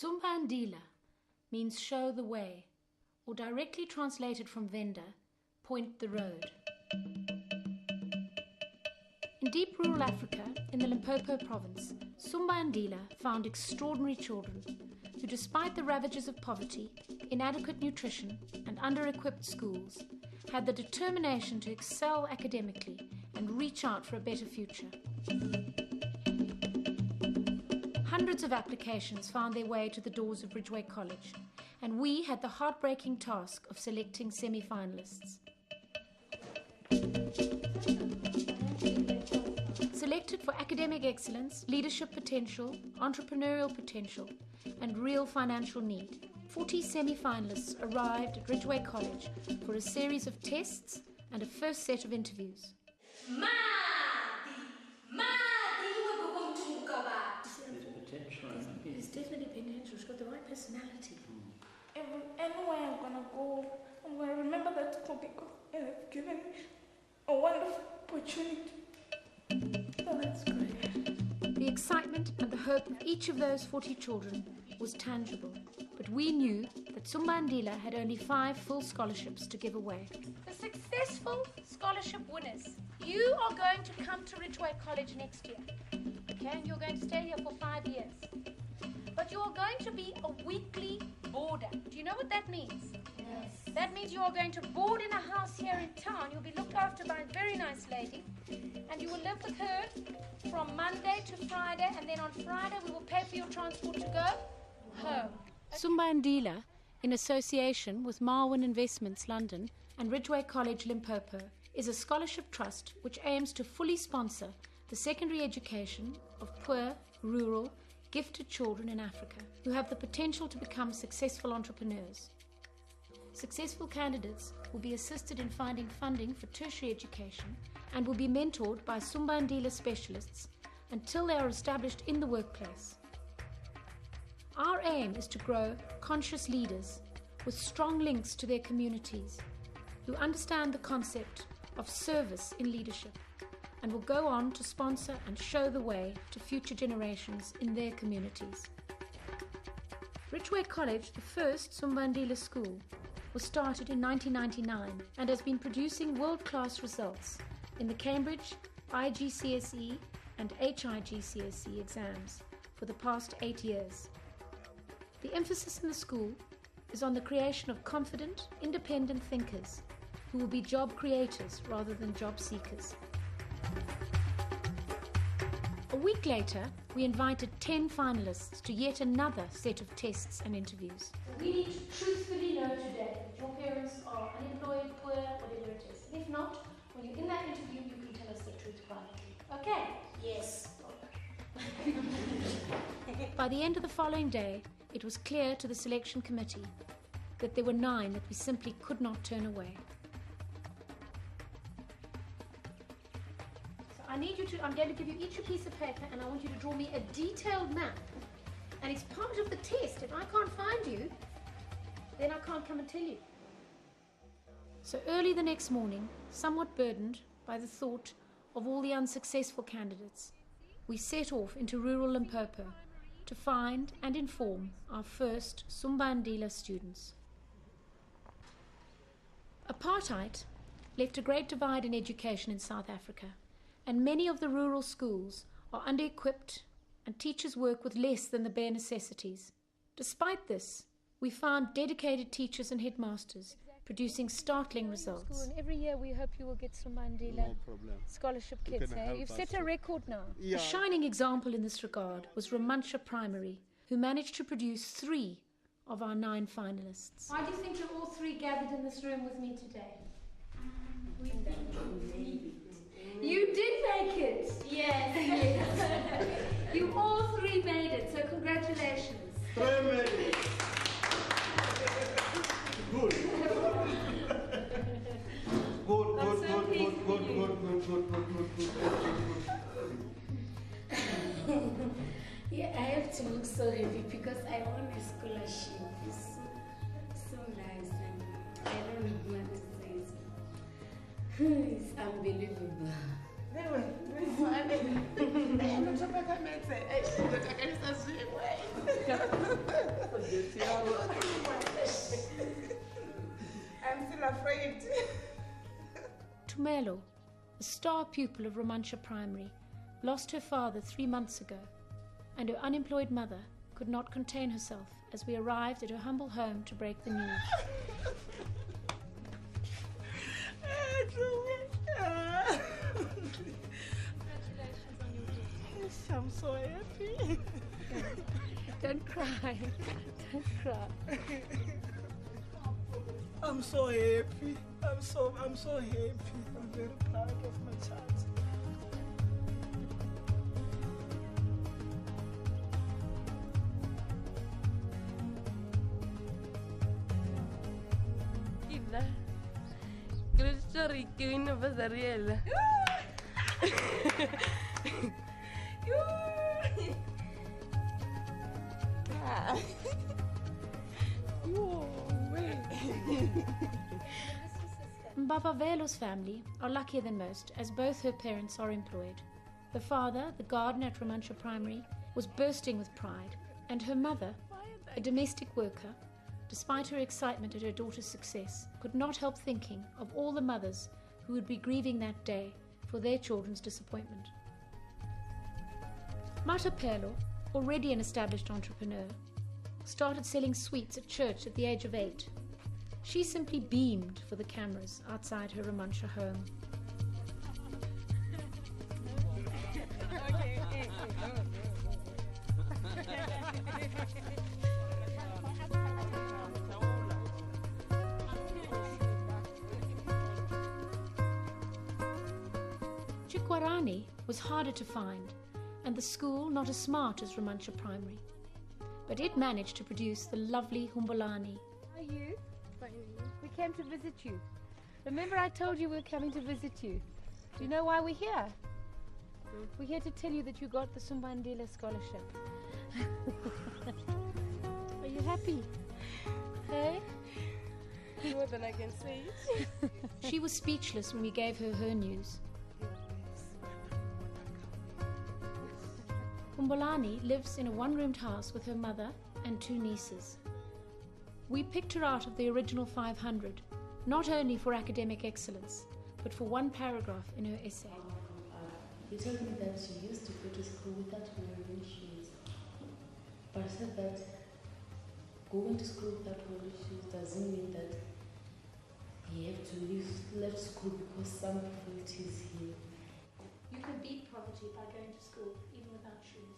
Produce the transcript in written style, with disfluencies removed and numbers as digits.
Sumbandila means show the way, or directly translated from Venda, point the road. In deep rural Africa, in the Limpopo province, Sumbandila found extraordinary children who, despite the ravages of poverty, inadequate nutrition and under-equipped schools, had the determination to excel academically and reach out for a better future. Hundreds of applications found their way to the doors of Ridgeway College, and we had the heartbreaking task of selecting semi-finalists. Selected for academic excellence, leadership potential, entrepreneurial potential, and real financial need, 40 semi-finalists arrived at Ridgeway College for a series of tests and a first set of interviews. There's definitely potential. She's got the right personality. Anywhere I'm gonna go, I'm gonna remember that for because they've given me a wonderful opportunity. Oh, that's great. The excitement and the hope of each of those 40 children was tangible, but we knew that Sumbandila had only 5 full scholarships to give away. The successful scholarship winners, you are going to come to Ridgeway College next year. Okay, and you're going to stay here for 5 years. But you are going to be a weekly boarder. Do you know what that means? Yes. That means you are going to board in a house here in town. You'll be looked after by a very nice lady. And you will live with her from Monday to Friday. And then on Friday, we will pay for your transport to go home. Sumbandila, in association with Marwin Investments London and Ridgeway College Limpopo, is a scholarship trust which aims to fully sponsor the secondary education of poor, rural, gifted children in Africa who have the potential to become successful entrepreneurs. Successful candidates will be assisted in finding funding for tertiary education and will be mentored by Sumbandila specialists until they are established in the workplace. Our aim is to grow conscious leaders with strong links to their communities who understand the concept of service in leadership and will go on to sponsor and show the way to future generations in their communities. Ridgeway College, the first Sumbandila school, was started in 1999 and has been producing world-class results in the Cambridge, IGCSE and HIGCSE exams for the past 8 years. The emphasis in the school is on the creation of confident, independent thinkers who will be job creators rather than job seekers. A week later, we invited 10 finalists to yet another set of tests and interviews. We need to truthfully know today that your parents are unemployed, poor, whatever it is. And if not, when you're in that interview, you can tell us the truth privately. Okay? Yes. By the end of the following day, it was clear to the selection committee that there were 9 that we simply could not turn away. I'm going to give you each a piece of paper and I want you to draw me a detailed map. And it's part of the test. If I can't find you, then I can't come and tell you. So early the next morning, somewhat burdened by the thought of all the unsuccessful candidates, we set off into rural Limpopo to find and inform our first Sumbandila students. Apartheid left a great divide in education in South Africa, and many of the rural schools are under-equipped and teachers work with less than the bare necessities. Despite this, we found dedicated teachers and headmasters producing startling results. And every year we hope you will get Sumbandila scholarship kids. You've set a record now. Yeah. A shining example in this regard was Romancha Primary, who managed to produce 3 of our 9 finalists. Why do you think you're all 3 gathered in this room with me today? You did make it! Yes, yes. You all 3 made it, so congratulations. 3 made it. Good. Yeah, I have to look so happy because I won a scholarship. It's so nice and I don't know what to say. It's unbelievable. Não I'm still afraid. Tumelo, a star pupil of Romantia Primary, lost her father 3 months ago, and her unemployed mother could not contain herself as we arrived at her humble home to break the news. Congratulations on your gift. Yes, I'm so happy. Don't cry. Don't cry. I'm so happy. I'm so happy. I'm very proud of my child. Sorry, que no pasaría. Mbaba Velo's family are luckier than most, as both her parents are employed. The father, the gardener at Romantia Primary, was bursting with pride, and her mother, a domestic worker, despite her excitement at her daughter's success, could not help thinking of all the mothers who would be grieving that day for their children's disappointment. Marta Perlo, already an established entrepreneur, started selling sweets at church at the age of 8. She simply beamed for the cameras outside her Romantia home. Chikwarani was harder to find, and the school not as smart as Romantia Primary. But it managed to produce the lovely Humbulani. How are you? We came to visit you. Remember I told you we were coming to visit you. Do you know why we're here? We're here to tell you that you got the Sumbandila scholarship. Are you happy? Hey? More than I can say. She was speechless when we gave her her news. Humbulani lives in a one-roomed house with her mother and 2 nieces. We picked her out of the original 500, not only for academic excellence, but for one paragraph in her essay. You told me that you used to go to school without wearing shoes. But I said that going to school without wearing shoes doesn't mean that you have to leave school because some difficulties here. You can beat poverty by going to school, even without shoes.